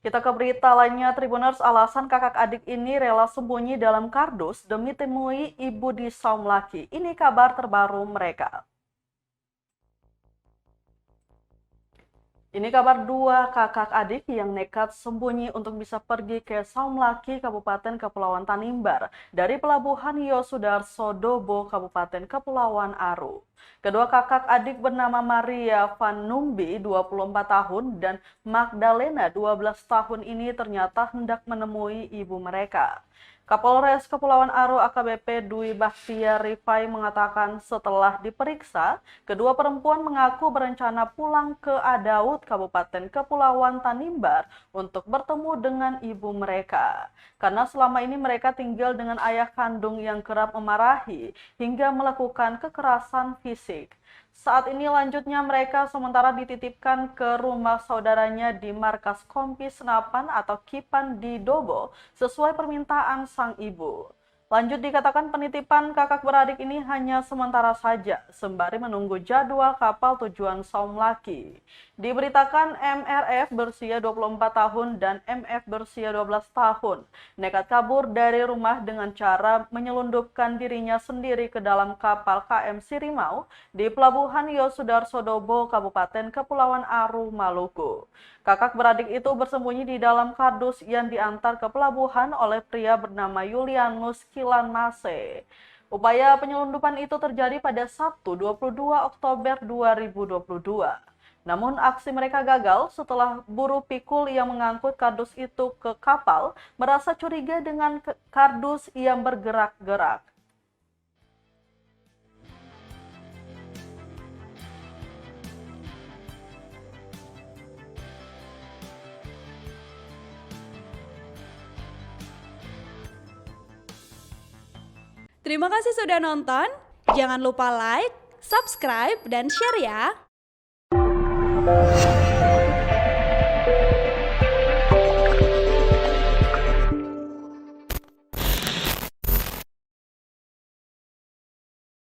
Kita ke berita lainnya, Tribuners, alasan kakak adik ini rela sembunyi dalam kardus demi temui ibu di Saum Laki. Ini kabar terbaru mereka. Ini kabar dua kakak adik yang nekat sembunyi untuk bisa pergi ke Saum Laki, Kabupaten Kepulauan Tanimbar, dari Pelabuhan Yosudarso Dobo, Kabupaten Kepulauan Aru. Kedua kakak adik bernama Maria Van Numbi, 24 tahun, dan Magdalena, 12 tahun ini ternyata hendak menemui ibu mereka. Kapolres Kepulauan Aru AKBP Dwi Bakhtiar Rifai mengatakan setelah diperiksa, kedua perempuan mengaku berencana pulang ke Adaud, Kabupaten Kepulauan Tanimbar untuk bertemu dengan ibu mereka. Karena selama ini mereka tinggal dengan ayah kandung yang kerap memarahi hingga melakukan kekerasan fisik. Saat ini lanjutnya mereka sementara dititipkan ke rumah saudaranya di Markas Kompi Senapan atau Kipan di Dobo sesuai permintaan sang ibu. Lanjut dikatakan penitipan kakak beradik ini hanya sementara saja, sembari menunggu jadwal kapal tujuan Saum Laki. Diberitakan MRF berusia 24 tahun dan MF berusia 12 tahun nekat kabur dari rumah dengan cara menyelundupkan dirinya sendiri ke dalam kapal KM Sirimau di Pelabuhan Yosudarso Dobo, Kabupaten Kepulauan Aru, Maluku. Kakak beradik itu bersembunyi di dalam kardus yang diantar ke pelabuhan oleh pria bernama Julianus Kilanmase. Upaya penyelundupan itu terjadi pada Sabtu 22 Oktober 2022. Namun aksi mereka gagal setelah buruh pikul yang mengangkut kardus itu ke kapal merasa curiga dengan kardus yang bergerak-gerak. Terima kasih sudah nonton. Jangan lupa like, subscribe, dan share ya.